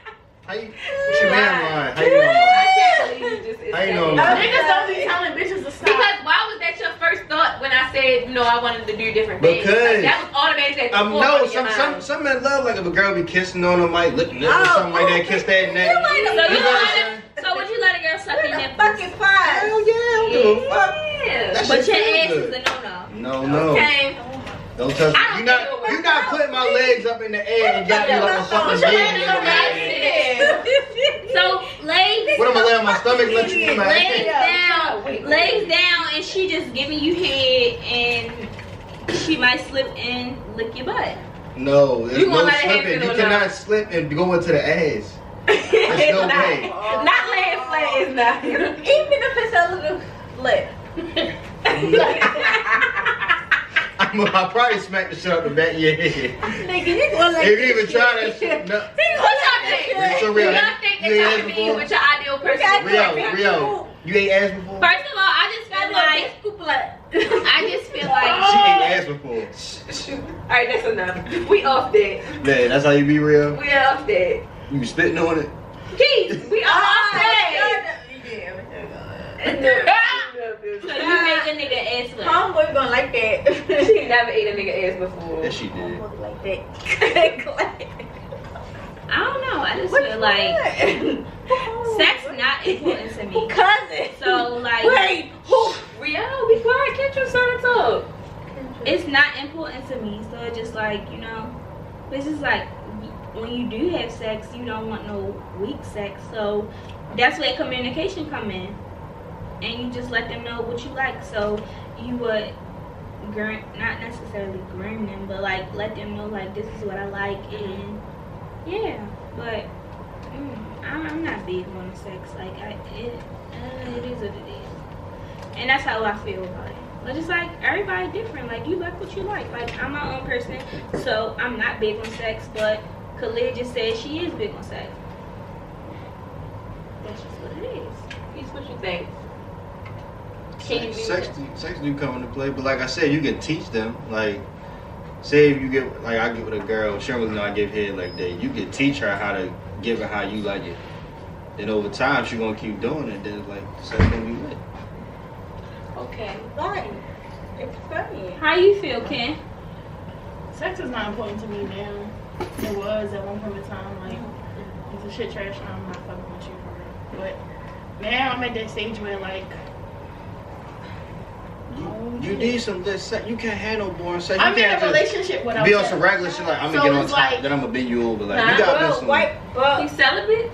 [SPEAKER 2] How you? What you mean I'm lying? How you know I'm
[SPEAKER 1] I
[SPEAKER 2] lying?
[SPEAKER 1] can't believe you just
[SPEAKER 2] How you know I'm
[SPEAKER 5] No,
[SPEAKER 2] lying?
[SPEAKER 5] niggas don't be telling bitches to stop.
[SPEAKER 1] Because why was that your first thought when I said, you know, I wanted to do different things?
[SPEAKER 2] Because-
[SPEAKER 1] Like, that was automatic at the
[SPEAKER 2] No,
[SPEAKER 1] forefront of your
[SPEAKER 2] some
[SPEAKER 1] mind.
[SPEAKER 2] men love like if a girl be kissing on them, like licking lips or something like that, kiss that neck.
[SPEAKER 3] So you
[SPEAKER 2] know what I'm
[SPEAKER 3] let
[SPEAKER 2] saying?
[SPEAKER 3] it, so would you let a girl suck your nipples?
[SPEAKER 5] fucking fine.
[SPEAKER 2] Hell yeah, I don't give a fuck.
[SPEAKER 1] Yeah.
[SPEAKER 2] That
[SPEAKER 3] But
[SPEAKER 2] shit
[SPEAKER 3] your
[SPEAKER 2] feel
[SPEAKER 3] ass
[SPEAKER 2] good.
[SPEAKER 3] is a no-no.
[SPEAKER 2] No.
[SPEAKER 1] Okay.
[SPEAKER 2] Don't touch me.
[SPEAKER 1] I don't
[SPEAKER 2] You're not putting my legs up in the air and got me like a fucking baby in the bed.
[SPEAKER 3] So lay
[SPEAKER 2] What am I lay on my stomach? Let you do my
[SPEAKER 3] lay
[SPEAKER 2] ass?
[SPEAKER 3] down. lays down and she just giving you head and she might slip and lick your butt.
[SPEAKER 2] No, there's
[SPEAKER 1] You
[SPEAKER 2] no
[SPEAKER 1] won't let it
[SPEAKER 2] slipping.
[SPEAKER 1] happen
[SPEAKER 2] You
[SPEAKER 1] or
[SPEAKER 2] cannot
[SPEAKER 1] not?
[SPEAKER 2] slip and go into the ass. There's
[SPEAKER 1] It's
[SPEAKER 2] no
[SPEAKER 1] not.
[SPEAKER 2] way.
[SPEAKER 1] Not laying flat is not.
[SPEAKER 5] Even if it's a little flip.
[SPEAKER 2] I'll probably smack the shit out the back of your head.
[SPEAKER 5] Nigga, you going like
[SPEAKER 2] If you
[SPEAKER 5] this
[SPEAKER 2] even
[SPEAKER 5] shit.
[SPEAKER 2] try that shit, no.
[SPEAKER 1] What y'all think?
[SPEAKER 2] So real.
[SPEAKER 1] Do y'all think that
[SPEAKER 2] You
[SPEAKER 1] y'all
[SPEAKER 2] ain't
[SPEAKER 1] be
[SPEAKER 2] before?
[SPEAKER 1] with your ideal person?
[SPEAKER 2] Rio, you ate ass before?
[SPEAKER 3] First of all, I just feel like
[SPEAKER 2] She ate ass before.
[SPEAKER 1] Alright, that's enough. We off that.
[SPEAKER 2] Man, that's how you be real?
[SPEAKER 1] We off that.
[SPEAKER 2] You be spitting on it?
[SPEAKER 1] Keith, we off that.
[SPEAKER 3] so you make a nigga ass look.
[SPEAKER 5] Homeboy gonna like that.
[SPEAKER 1] She never ate a nigga ass before.
[SPEAKER 2] Yes, she did.
[SPEAKER 5] Homeboy like that.
[SPEAKER 3] I don't know. I just feel like sex not important to me.
[SPEAKER 5] Cousin.
[SPEAKER 3] So like,
[SPEAKER 5] Wait, who?
[SPEAKER 1] Rio, be quiet. Get your son to talk.
[SPEAKER 3] it's not important to me. So it's just like, it's just like when you do have sex, you don't want no weak sex. So that's where communication come in, and you just let them know what you like. So you would not necessarily groom them, but like let them know like this is what I like, and yeah. But I'm not big on sex. Like it is what it is, and that's how I feel about it. But it's like everybody different. Like you like what you like. Like I'm my own person, so I'm not big on sex. But Khalid just said she is big on sex. That's just what it is.
[SPEAKER 1] Here's what you think.
[SPEAKER 2] Sex do come into play, but like I said, you can teach them. Like, say if you get, like I get with a girl, she don't really know I give head like that. You can teach her how to give it how you like it. Then over time, she gonna keep doing it. Then like sex gonna be lit.
[SPEAKER 1] Okay.
[SPEAKER 5] Right. It's funny.
[SPEAKER 3] How you feel, Ken?
[SPEAKER 6] Sex is not important to me now. It was at one point in time. Like, it's a shit trash. I'm not fucking with you for real. But now I'm at that stage where like,
[SPEAKER 2] You need some good sex. You can't handle boring sex. You
[SPEAKER 6] I'm in
[SPEAKER 2] can't
[SPEAKER 6] a
[SPEAKER 2] just
[SPEAKER 6] relationship without
[SPEAKER 2] be on
[SPEAKER 6] sex.
[SPEAKER 2] some regular shit. Like I'm
[SPEAKER 6] So
[SPEAKER 2] gonna get on
[SPEAKER 6] it's
[SPEAKER 2] top,
[SPEAKER 6] like-
[SPEAKER 2] then I'm gonna bend you over. Like
[SPEAKER 1] Nah,
[SPEAKER 2] you got
[SPEAKER 5] Bro,
[SPEAKER 2] this.
[SPEAKER 5] bro,
[SPEAKER 1] You celibate?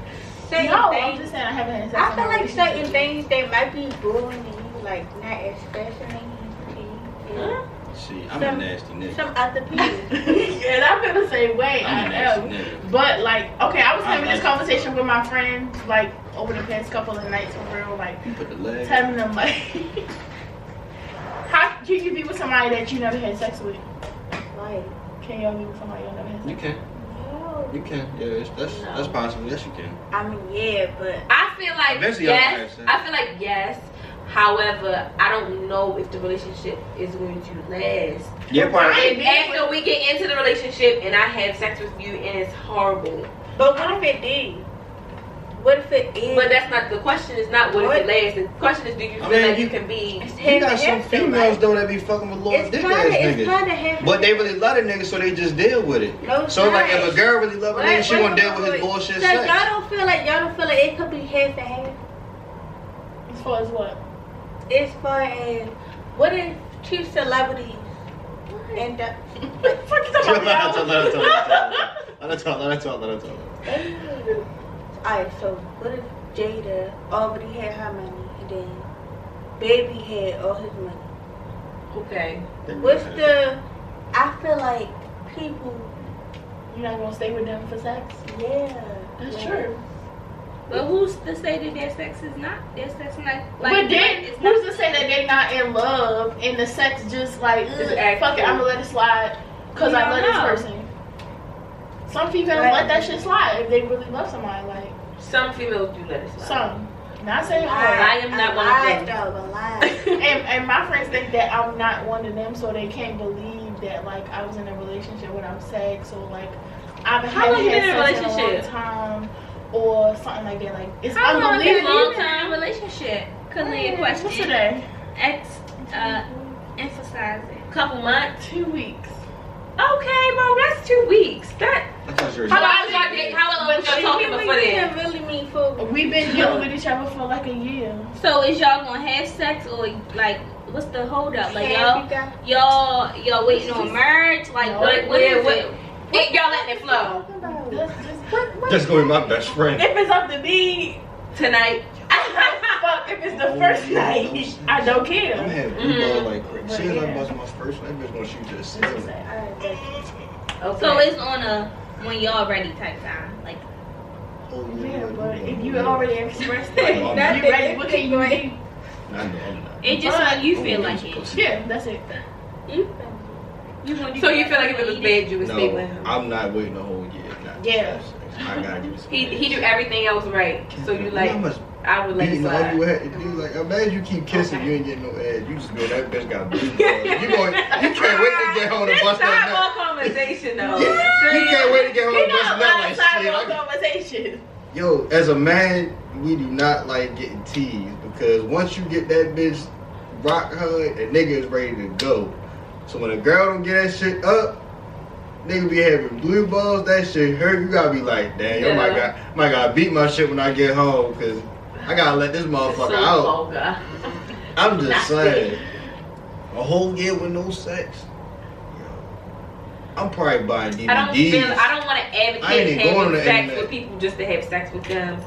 [SPEAKER 5] certain
[SPEAKER 6] No, I'm
[SPEAKER 5] things.
[SPEAKER 6] just saying I haven't had sex.
[SPEAKER 5] I
[SPEAKER 6] in
[SPEAKER 5] feel
[SPEAKER 6] a
[SPEAKER 5] like
[SPEAKER 6] relationship.
[SPEAKER 5] certain things they might be boring to you, like not expressing to you.
[SPEAKER 1] Huh?
[SPEAKER 2] See, I'm a nasty nigga.
[SPEAKER 5] Some other people.
[SPEAKER 6] And I feel the same way.
[SPEAKER 2] I'm a
[SPEAKER 6] I
[SPEAKER 2] nasty
[SPEAKER 6] am.
[SPEAKER 2] nigga.
[SPEAKER 6] But like, okay, I was
[SPEAKER 2] I
[SPEAKER 6] having
[SPEAKER 2] like
[SPEAKER 6] this conversation with my friends like over the past couple of nights for real, like
[SPEAKER 2] You put the leg.
[SPEAKER 6] telling them like, how can you be with somebody that you never had sex with?
[SPEAKER 5] Like,
[SPEAKER 6] Can y'all be with somebody you never had sex
[SPEAKER 2] You
[SPEAKER 6] with?
[SPEAKER 2] can.
[SPEAKER 5] no.
[SPEAKER 2] You can. Yeah, that's possible. Yes, you can.
[SPEAKER 5] I mean, yeah, but
[SPEAKER 1] I feel like
[SPEAKER 2] Eventually y'all
[SPEAKER 1] yes.
[SPEAKER 2] have sex.
[SPEAKER 1] I feel like yes. However, I don't know if the relationship is going to last.
[SPEAKER 2] Yeah, part.
[SPEAKER 1] And after we get into the relationship and I have sex with you and it's horrible.
[SPEAKER 5] what if it did? What if it is?
[SPEAKER 1] But that's not the question. Is not what if it lasts. The question is, do you
[SPEAKER 2] I
[SPEAKER 1] feel
[SPEAKER 2] mean,
[SPEAKER 1] like
[SPEAKER 2] you-
[SPEAKER 1] you can be?
[SPEAKER 2] You got some females though that be fucking with little
[SPEAKER 5] it's
[SPEAKER 2] dick
[SPEAKER 5] kinda,
[SPEAKER 2] ass
[SPEAKER 5] it's
[SPEAKER 2] niggas.
[SPEAKER 5] kinda heavy.
[SPEAKER 2] But they really love the nigga, so they just deal with it.
[SPEAKER 5] No,
[SPEAKER 2] So like, if a
[SPEAKER 5] right.
[SPEAKER 2] girl really love a nigga, she gonna deal with his
[SPEAKER 5] Wait.
[SPEAKER 2] bullshit
[SPEAKER 5] So
[SPEAKER 2] sex.
[SPEAKER 5] y'all don't feel like it could be half and half.
[SPEAKER 6] As far as what?
[SPEAKER 5] As far as what if two celebrities end up?
[SPEAKER 6] What the fuck you talking about?
[SPEAKER 2] Let her talk.
[SPEAKER 5] Alright, so what if Jada already had her money and then Baby had all his money?
[SPEAKER 1] Okay.
[SPEAKER 5] What's the? I feel like people,
[SPEAKER 6] You're not gonna stay with them for sex?
[SPEAKER 5] yeah.
[SPEAKER 6] That's
[SPEAKER 5] like,
[SPEAKER 6] true.
[SPEAKER 3] But who's to say that their sex is not? Their sex not like.
[SPEAKER 6] But then,
[SPEAKER 3] it's
[SPEAKER 6] who's
[SPEAKER 3] not-
[SPEAKER 6] to say that they not in love and the sex just like,
[SPEAKER 1] It's
[SPEAKER 6] fuck it, I'm gonna let it slide because
[SPEAKER 3] You
[SPEAKER 6] I
[SPEAKER 3] don't
[SPEAKER 6] love this
[SPEAKER 3] know.
[SPEAKER 6] person. Some females
[SPEAKER 5] Right.
[SPEAKER 6] let that shit slide if they really love somebody. Like
[SPEAKER 1] Some females do let it slide.
[SPEAKER 6] some, not saying all.
[SPEAKER 1] I am not one of them.
[SPEAKER 5] Alive.
[SPEAKER 6] And my friends think that I'm not one of them, so they can't believe that like I was in a relationship without sex, or like I
[SPEAKER 1] How long
[SPEAKER 6] haven't
[SPEAKER 1] you
[SPEAKER 6] had
[SPEAKER 1] been in a
[SPEAKER 6] sex in a long
[SPEAKER 1] relationship?
[SPEAKER 6] time, or something like that. Like it's
[SPEAKER 3] How long is a
[SPEAKER 6] unbelievable.
[SPEAKER 3] long time relationship? Khalid,
[SPEAKER 6] What's
[SPEAKER 3] question.
[SPEAKER 6] today?
[SPEAKER 3] Emphasize it.
[SPEAKER 1] Couple months.
[SPEAKER 6] 2 weeks.
[SPEAKER 1] Okay, well that's 2 weeks. That.
[SPEAKER 2] I thought you were
[SPEAKER 1] How long
[SPEAKER 2] joking.
[SPEAKER 1] was y'all dating? How long was y'all talking before that?
[SPEAKER 5] really mean for
[SPEAKER 6] We've been dealing with each other for like a year.
[SPEAKER 3] So is y'all gonna have sex or like what's the hold up? Like
[SPEAKER 5] Have you got-
[SPEAKER 3] y'all waiting on marriage? Like
[SPEAKER 6] No.
[SPEAKER 3] what is it?
[SPEAKER 1] Y'all letting it flow
[SPEAKER 5] Talking about?
[SPEAKER 6] Just
[SPEAKER 2] That's gonna be my best friend.
[SPEAKER 6] if it's up to me,
[SPEAKER 1] tonight.
[SPEAKER 6] fuck if it's the first night. I don't
[SPEAKER 2] I'm
[SPEAKER 6] care.
[SPEAKER 2] having blue balls like crazy. As soon as I bust my first one, that bitch gonna shoot to the ceiling.
[SPEAKER 1] Okay.
[SPEAKER 3] So it's on a when y'all ready type time. Like,
[SPEAKER 2] Oh,
[SPEAKER 6] Yeah, but if you already expressed that,
[SPEAKER 2] Oh,
[SPEAKER 6] you
[SPEAKER 2] I'm
[SPEAKER 6] ready, what can you do?
[SPEAKER 2] I know I'm not.
[SPEAKER 3] it just
[SPEAKER 6] But-
[SPEAKER 3] when you feel like it.
[SPEAKER 6] Yeah, that's it.
[SPEAKER 1] So you feel like if it was bad, you would stay with him?
[SPEAKER 2] No, I'm not waiting a whole year. Not to
[SPEAKER 6] Yeah.
[SPEAKER 2] have sex. I gotta do some
[SPEAKER 1] He do everything else right. So you like,
[SPEAKER 2] how much
[SPEAKER 1] I would let it
[SPEAKER 2] beating all you
[SPEAKER 1] slide.
[SPEAKER 2] had to do? Like, imagine you keep kissing,
[SPEAKER 1] Okay.
[SPEAKER 2] you ain't getting no ass. You just go, that bitch got blue balls. You can't wait to get home and bust that
[SPEAKER 1] It's
[SPEAKER 2] nut.
[SPEAKER 1] not more conversation though.
[SPEAKER 2] You can't wait to get home
[SPEAKER 6] We
[SPEAKER 2] and bust
[SPEAKER 6] got a
[SPEAKER 2] that
[SPEAKER 6] lot
[SPEAKER 2] like
[SPEAKER 6] of
[SPEAKER 2] shit.
[SPEAKER 6] sidebar conversation.
[SPEAKER 2] Yo, as a man, we do not like getting teased because once you get that bitch rock hard, a nigga is ready to go. So when a girl don't get that shit up, nigga be having blue balls, that shit hurt. You gotta be like, damn, yo,
[SPEAKER 1] Yeah.
[SPEAKER 2] might gotta beat my shit when I get home because I gotta let this motherfucker
[SPEAKER 1] So
[SPEAKER 2] out.
[SPEAKER 1] vulgar.
[SPEAKER 2] I'm just
[SPEAKER 1] That's
[SPEAKER 2] saying, a whole year with no sex. Yo, I'm probably buying DVDs.
[SPEAKER 1] I don't want to
[SPEAKER 2] I ain't
[SPEAKER 1] advocate
[SPEAKER 2] even going on
[SPEAKER 1] having
[SPEAKER 2] the
[SPEAKER 1] sex
[SPEAKER 2] internet.
[SPEAKER 1] with people just to have sex with them.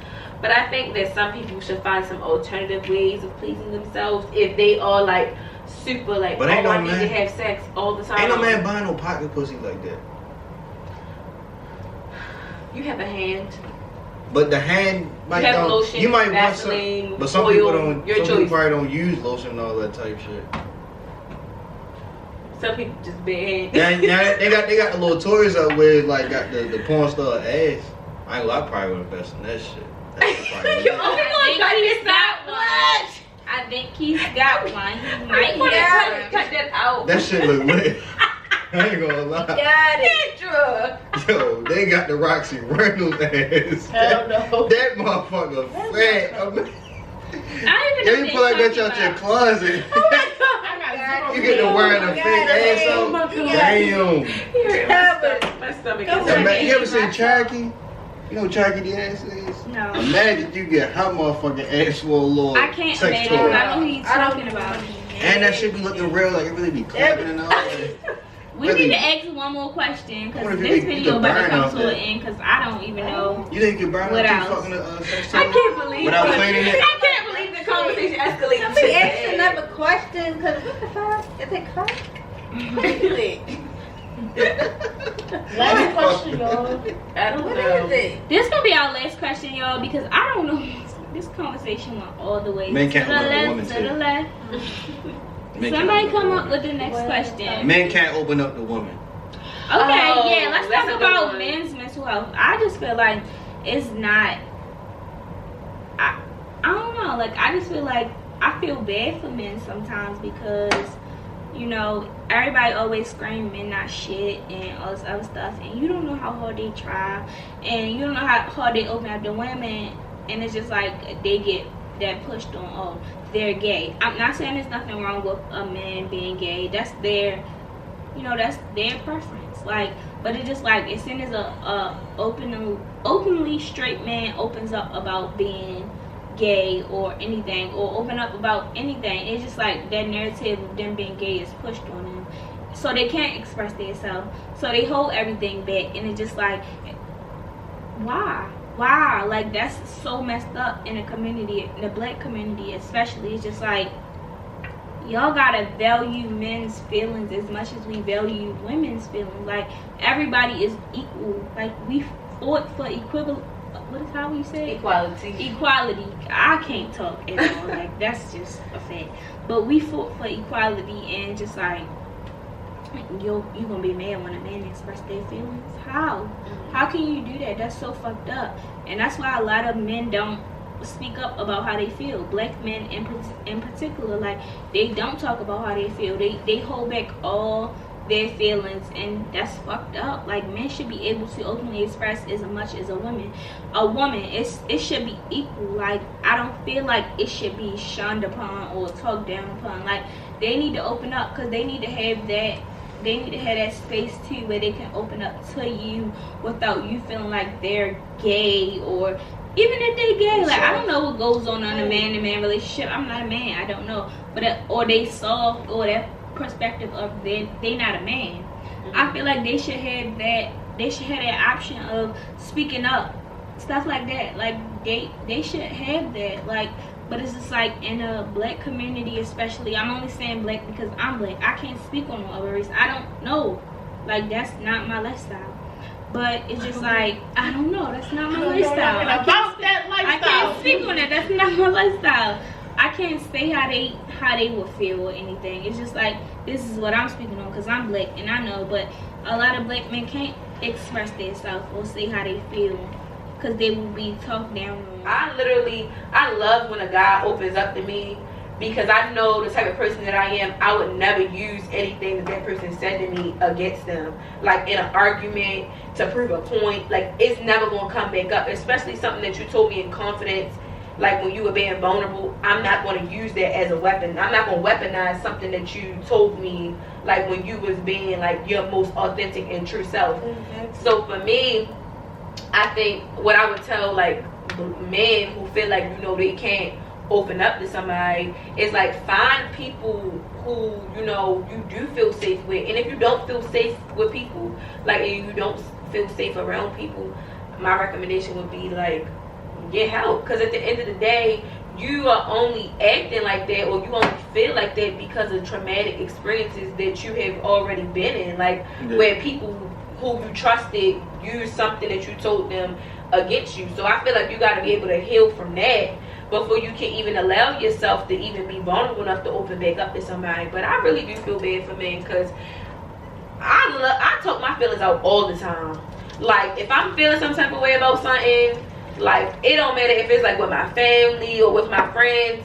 [SPEAKER 1] But I think that some people should find some alternative ways of pleasing themselves if they are like super like,
[SPEAKER 2] But ain't
[SPEAKER 1] oh,
[SPEAKER 2] no
[SPEAKER 1] I need
[SPEAKER 2] man-
[SPEAKER 1] to have sex all the time.
[SPEAKER 2] Ain't no man buying no pocket pussy like that.
[SPEAKER 1] You have a hand.
[SPEAKER 2] But the hand might
[SPEAKER 1] You have
[SPEAKER 2] don't.
[SPEAKER 1] lotion,
[SPEAKER 2] You might want
[SPEAKER 1] Vaseline,
[SPEAKER 2] some, but some
[SPEAKER 1] oil,
[SPEAKER 2] people don't.
[SPEAKER 1] your
[SPEAKER 2] Some people
[SPEAKER 1] choice.
[SPEAKER 2] probably don't use lotion and all that type shit.
[SPEAKER 1] Some people just bad.
[SPEAKER 2] Now they got the little toys out where it's like got the porn star ass. I ain't gonna lie, I probably would invest in that shit. That's probably
[SPEAKER 1] You
[SPEAKER 2] lit.
[SPEAKER 1] only
[SPEAKER 3] I
[SPEAKER 1] gonna
[SPEAKER 3] think
[SPEAKER 1] cut
[SPEAKER 3] he's
[SPEAKER 1] this
[SPEAKER 3] got
[SPEAKER 1] out.
[SPEAKER 3] one. I think he's got one. He might
[SPEAKER 1] You wanna
[SPEAKER 3] have
[SPEAKER 1] cut that out.
[SPEAKER 2] That shit look lit. I ain't gonna lie.
[SPEAKER 5] Got it.
[SPEAKER 1] Kendra.
[SPEAKER 2] Yo, they got the Roxy Reynolds ass.
[SPEAKER 6] Hell no.
[SPEAKER 2] That motherfucker fat.
[SPEAKER 3] I don't even
[SPEAKER 2] Yo,
[SPEAKER 3] know
[SPEAKER 2] you
[SPEAKER 3] what
[SPEAKER 2] pull that
[SPEAKER 3] they're
[SPEAKER 2] bitch out
[SPEAKER 3] talking
[SPEAKER 2] your
[SPEAKER 3] about.
[SPEAKER 2] closet.
[SPEAKER 6] I got
[SPEAKER 2] You get to wearing a fake ass
[SPEAKER 6] Oh my
[SPEAKER 2] out.
[SPEAKER 6] God.
[SPEAKER 2] Damn.
[SPEAKER 1] My stomach
[SPEAKER 5] Come
[SPEAKER 1] is
[SPEAKER 5] on.
[SPEAKER 2] You ever seen Cherokee? You know what Cherokee the ass is?
[SPEAKER 3] No.
[SPEAKER 2] Imagine you get her motherfucking ass for a little
[SPEAKER 3] I can't
[SPEAKER 2] sex
[SPEAKER 3] imagine.
[SPEAKER 2] toy.
[SPEAKER 3] I know who he's talking about.
[SPEAKER 2] And that shit be looking real, like it really be clapping and all that.
[SPEAKER 3] We need to ask one more question
[SPEAKER 2] I
[SPEAKER 3] because
[SPEAKER 2] wonder if
[SPEAKER 3] this
[SPEAKER 2] you
[SPEAKER 3] video
[SPEAKER 2] can
[SPEAKER 3] about to
[SPEAKER 2] burn
[SPEAKER 3] come
[SPEAKER 2] off
[SPEAKER 3] to
[SPEAKER 2] that.
[SPEAKER 3] an end because I don't even know.
[SPEAKER 2] You think you can burn
[SPEAKER 3] What
[SPEAKER 2] out
[SPEAKER 3] else?
[SPEAKER 2] fucking a sex
[SPEAKER 1] I
[SPEAKER 2] toy?
[SPEAKER 1] can't believe
[SPEAKER 2] Without
[SPEAKER 1] it.
[SPEAKER 2] cleaning it?
[SPEAKER 1] I can't believe the conversation escalated.
[SPEAKER 5] Let me
[SPEAKER 1] to
[SPEAKER 5] ask
[SPEAKER 1] that.
[SPEAKER 5] another question, because what the fuck? Is it fuck?
[SPEAKER 6] Last question, y'all.
[SPEAKER 1] I don't
[SPEAKER 5] What
[SPEAKER 1] know.
[SPEAKER 5] is it?
[SPEAKER 3] This gonna be our last question, y'all, because I don't know. This conversation went all the way
[SPEAKER 2] Men
[SPEAKER 3] to
[SPEAKER 2] can't
[SPEAKER 3] the
[SPEAKER 2] open up a
[SPEAKER 3] left,
[SPEAKER 2] woman's
[SPEAKER 3] to the
[SPEAKER 2] head.
[SPEAKER 3] left.
[SPEAKER 2] Men can't
[SPEAKER 3] Somebody
[SPEAKER 2] open
[SPEAKER 3] come
[SPEAKER 2] the
[SPEAKER 3] up with
[SPEAKER 2] woman.
[SPEAKER 3] the next question.
[SPEAKER 2] Men can't open up the woman.
[SPEAKER 3] Okay,
[SPEAKER 1] Oh,
[SPEAKER 3] yeah, let's
[SPEAKER 1] that's
[SPEAKER 3] talk
[SPEAKER 1] a good
[SPEAKER 3] about
[SPEAKER 1] one.
[SPEAKER 3] men's mental health. I just feel like it's not. I don't know. Like I just feel like I feel bad for men sometimes because, you know, everybody always scream men not shit and all this other stuff, and you don't know how hard they try, and you don't know how hard they open up to women, and it's just like they get that pushed on. Oh, they're gay. I'm not saying there's nothing wrong with a man being gay. That's their, you know, that's their preference. Like, but it's just like as soon as a openly straight man opens up about being gay or anything, or open up about anything, it's just like that narrative of them being gay is pushed on them, so they can't express themselves, so they hold everything back, and it's just like, why like that's so messed up in the community, in the black community especially. It's just like y'all gotta value men's feelings as much as we value women's feelings. Like everybody is equal. Like we fought for equivalent. What is how we say it? Equality. I can't talk at all. Like that's just a fact. But we fought for equality, and just like you gonna be mad when a man express their feelings? How can you do that? That's so fucked up. And that's why a lot of men don't speak up about how they feel. Black men in particular, like they don't talk about how they feel. They hold back all their feelings, and that's fucked up. Like men should be able to openly express as much as a woman. It should be equal. Like I don't feel like it should be shunned upon or talked down upon. Like they need to open up, because they need to have that. They need to have that space too, where they can open up to you without you feeling like they're gay, or even if they're gay. Like I don't know what goes on in a man-to-man relationship. I'm not a man. I don't know, but or they soft, or that perspective of they not a man. I feel like they should have that. They should have that option of speaking up stuff like that. Like they should have that. Like, but it's just like in a black community, especially. I'm only saying black because I'm black. I can't speak on no other race. I don't know. Like, that's not my lifestyle. But it's just like, I don't know. That's not my lifestyle. I can't speak on that. That's not my lifestyle. I can't say how they would feel or anything. It's just like, this is what I'm speaking on because I'm black and I know. But a lot of black men can't express themselves or say how they feel because they will be talked down on.
[SPEAKER 1] I love when a guy opens up to me because I know the type of person that I am. I would never use anything that person said to me against them, like in an argument to prove a point. Like, it's never gonna come back up, especially something that you told me in confidence. Like when you were being vulnerable, I'm not going to use that as a weapon. I'm not going to weaponize something that you told me, like when you was being like your most authentic and true self. Mm-hmm. So for me, I think what I would tell like men who feel like, you know, they can't open up to somebody is like, find people who, you know, you do feel safe with. And if you don't feel safe with people, like, and you don't feel safe around people, my recommendation would be like, get help. Because at the end of the day, you are only acting like that, or you only feel like that because of traumatic experiences that you have already been in, like where people who you trusted used something that you told them against you. So I feel like you got to be able to heal from that before you can even allow yourself to even be vulnerable enough to open back up to somebody. But I really do feel bad for men because I talk my feelings out all the time. Like, if I'm feeling some type of way about something, like, it don't matter if it's like with my family or with my friends,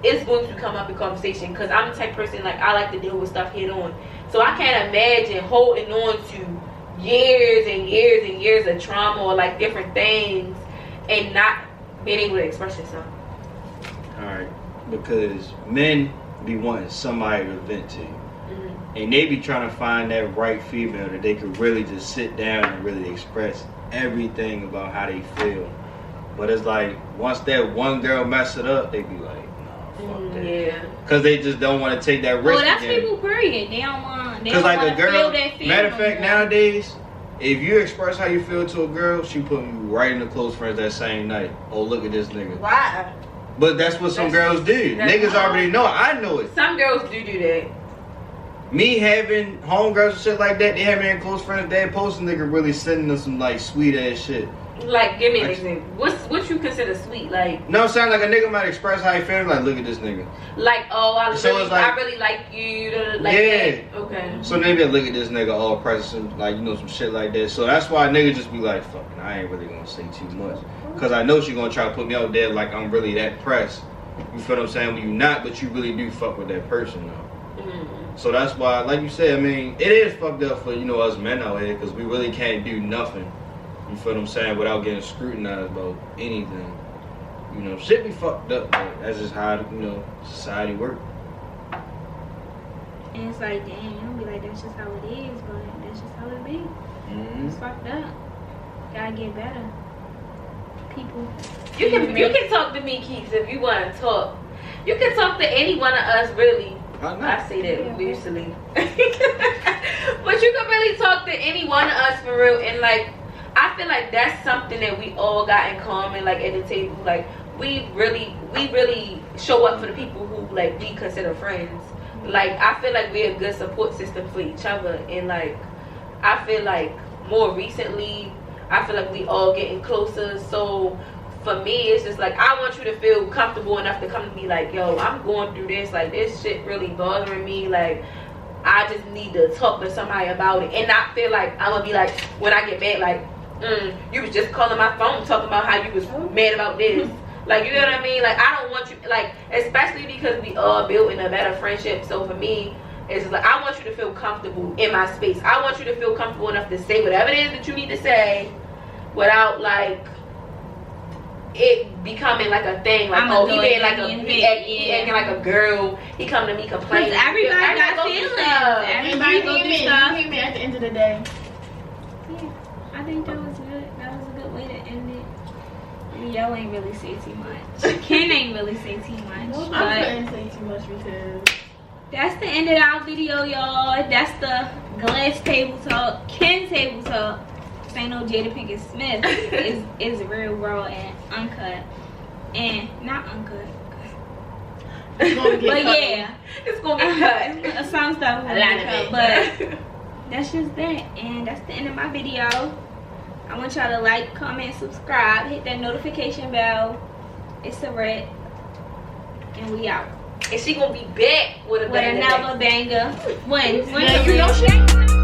[SPEAKER 1] it's going to come up in conversation because I'm the type of person, like, I like to deal with stuff head on. So I can't imagine holding on to years and years and years of trauma or like different things and not being able to express yourself.
[SPEAKER 2] Alright, because men be wanting somebody to vent to. Mm-hmm. And they be trying to find that right female that they could really just sit down and really express everything about how they feel. But it's like, once that one girl mess it up, they be like, no, fuck that. Yeah. Because they just don't want to take that risk.
[SPEAKER 3] Well, that's again. People, period. They don't want to
[SPEAKER 2] like a girl,
[SPEAKER 3] feel that feeling.
[SPEAKER 2] Matter of fact, nowadays, if you express how you feel to a girl, she put you right in the close friends that same night. Oh, look at this nigga.
[SPEAKER 5] Why?
[SPEAKER 2] But that's what some girls do. Niggas already know. I know it.
[SPEAKER 1] Some girls do that.
[SPEAKER 2] Me having homegirls and shit like that, they have me in close friends, they post a nigga really sending them some like sweet ass shit.
[SPEAKER 1] Like, give me an example. What you consider sweet? Like,
[SPEAKER 2] no, sound like a nigga might express how he feels. Like, look at this nigga.
[SPEAKER 1] Like, oh, I
[SPEAKER 2] like,
[SPEAKER 1] really like you. Like,
[SPEAKER 2] yeah.
[SPEAKER 1] That. Okay.
[SPEAKER 2] So maybe I look at this nigga all present, like, you know, some shit like that. So that's why niggas just be like, fucking, I ain't really gonna say too much, cause I know she gonna try to put me out there like I'm really that pressed. You feel what I'm saying? When you not, but you really do fuck with that person though. Mm-hmm. So that's why, like you said, I mean, it is fucked up for, you know, us men out here, cause we really can't do nothing. You feel what I'm saying? Without getting scrutinized about anything. You know, shit be fucked up, but that's just how, you know, society works.
[SPEAKER 3] And it's like, damn, you don't be like, that's just how it is, but that's just how it be. Mm-hmm. It's fucked up. Gotta get better. People.
[SPEAKER 1] You can talk to me, Keeks, if you want to talk. You can talk to any one of us, really. I say that loosely. But you can really talk to any one of us for real, and like, I feel like that's something that we all got in common, like at the table. Like, we really show up for the people who like we consider friends. Like, I feel like we're a good support system for each other, and like, I feel like more recently, I feel like we all getting closer. So for me, it's just like, I want you to feel comfortable enough to come to me like, yo, I'm going through this, like, this shit really bothering me, like, I just need to talk to somebody about it, and not feel like I'm gonna be like, when I get mad, like, you was just calling my phone talking about how you was mad about this. Like, you know what I mean? Like, I don't want you, like, especially because we all built in a better friendship. So for me, it's just like, I want you to feel comfortable in my space. I want you to feel comfortable enough to say whatever it is that you need to say without like it becoming like a thing. Like, oh, he being like he acting like a girl. He come to me complaining.
[SPEAKER 3] Because everybody got feelings. Everybody go through stuff.
[SPEAKER 6] Human at the end of the day.
[SPEAKER 3] Yeah, I think that was good. That was a good way to end it. Y'all ain't really say too much. Ken ain't really say too much.
[SPEAKER 6] No, I couldn't say too much because
[SPEAKER 3] that's the end of our video, y'all. That's the glass table talk, Ken table talk. This ain't no Jada Pinkett Smith. It's real raw and uncut. And not uncut.
[SPEAKER 6] It's gonna get
[SPEAKER 3] But
[SPEAKER 6] cut.
[SPEAKER 3] yeah.
[SPEAKER 1] It's gonna get cut.
[SPEAKER 3] Some stuff
[SPEAKER 1] A
[SPEAKER 3] will
[SPEAKER 1] lot
[SPEAKER 3] get
[SPEAKER 1] of
[SPEAKER 3] cut,
[SPEAKER 1] it.
[SPEAKER 3] but that's just that. And that's the end of my video. I want y'all to like, comment, subscribe, hit that notification bell. It's a wrap. And we out.
[SPEAKER 1] And she gonna be back with a
[SPEAKER 3] With
[SPEAKER 1] banger.
[SPEAKER 3] another banger. When?
[SPEAKER 6] Yeah, you know she ain't